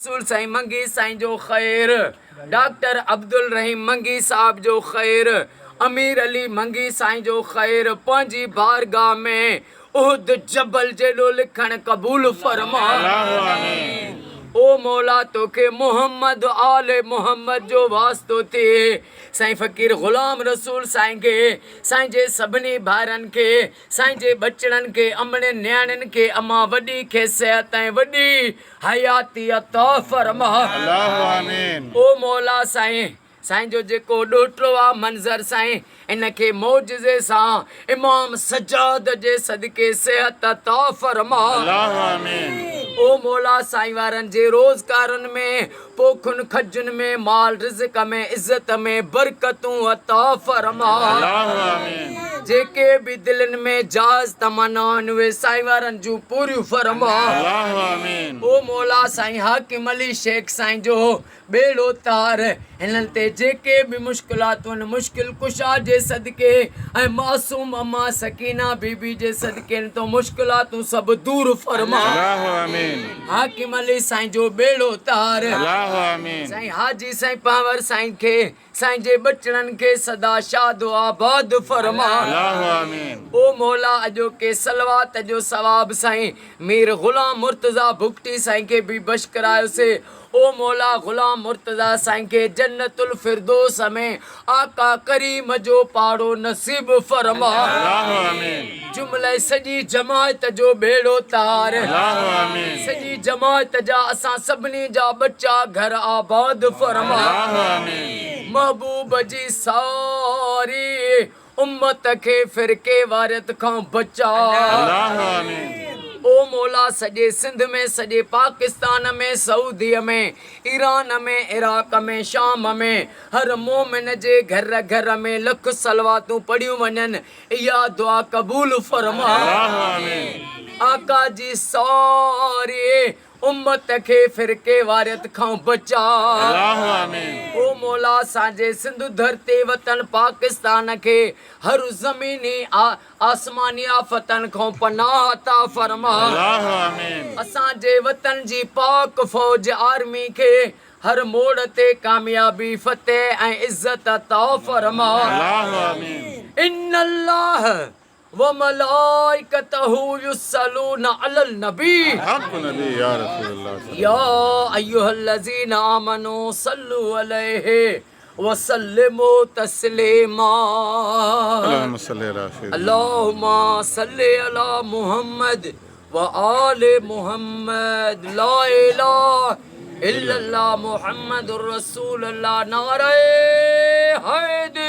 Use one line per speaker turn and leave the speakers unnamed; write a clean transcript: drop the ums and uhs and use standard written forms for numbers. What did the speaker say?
रसूल साईं मंगी साईं जो ख़ैर, डॉक्टर अब्दुल रहीम मंगी साहब जो ख़ैर, अमीर अली मंगी साईं जो ख़ैर, पंहिंजी बारगाह में उहद जबल जेॾो लिखण क़बूल फरमा। ओ मौला तोखे मोहम्मद आले मोहम्मद जो वास्तो थिए। साईं फ़कीर ग़ुलाम रसूल साईं खे, साईं जे सभिनी भाइरनि खे, साईं जे बचड़नि खे, अमड़े न्याणियुनि खे अमा वॾी खे सिहत ऐं वॾी हयाती अता फरमा। ओ मौला साईं, साईं जो जेको ॾोहिटो आहे मंज़र साईं, इनखे मौजज़े सां इमाम सजाद जे सदके सिहत अता फरमा। ओ मौला साईं वारनि जे रोज़गारनि में, पोखुनि खजुनि में, माल रिज़्क़ में, इज़त में बरकतूं अता फरमा। जेके भी दिलनि में जाज़ तमन्ना आहिनि उहे साईं वारनि जूं पूरियूं फरमा। ओ मौला साईं हाकिम अली शेख साईं जो बेड़ो तार, हिननि ते जेके भी मुश्किलातूं आहिनि मुश्किल कुशा जे सदके ऐं मासूम अम्मा सकीना बीबी जे सदके तो मुश्किलातूं सभु दूर फरमा। हाकिम अली साईं जो बेड़ो तार, साईं हाजी साईं पावर साईं खे, साईं जे बचड़नि खे सदा शादो आबाद फरमा। ओ मौला अजो के सलवात जो सवाब साईं मीर ग़ुलाम मुर्तज़ा भुगटी साईं के भी बश करायोसे। ओ मौला ग़ुलाम मुर्तज़ा साईं के जन्नतुल फिरदौस में आका करीम जो पाड़ो नसीब फरमा। जुमले सजी जमात जो बेड़ो तार, सजी जमात जा असां सभिनी जा बच्चा घर आबाद फरमा। महबूब जी सारी उम्मत के फिरके वारियत खां बचा। ओ मौला सॼे सिंध में, सॼे पाकिस्तान में, सऊदीअ में, ईरान में, इराक में, शाम में हर मोमिन जे घर घर में लख सलवातूं पढ़ियूं वञनि। इहा दुआ क़बूल फरमा। आका जी सारी उम्मत के फिरके वारियत खां बचा। ओ मौला असांजे सिंध धरती वतन पाकिस्तान के हर ज़मीनी आसमानी आफ़तन खां पनाह अता फरमा। असांजे वतन जी पाक फ़ौज आर्मी के हर मोड़ ते कामयाबी फतेह ऐं इज़्ज़त अता फरमा। इन्नल्लाह व मलाइकतहू युस्सलूना अलल नबी या अय्युहल्लज़ीना आमनू सल्लु अलैहि व सल्लिमू तस्लीमा। अल्लाहुम्मा सल्लि अला मुहम्मद व आले मुहम्मद। ला इलाहा इल्लल्लाह मुहम्मदुर रसूलुल्लाह। नारे हैदर।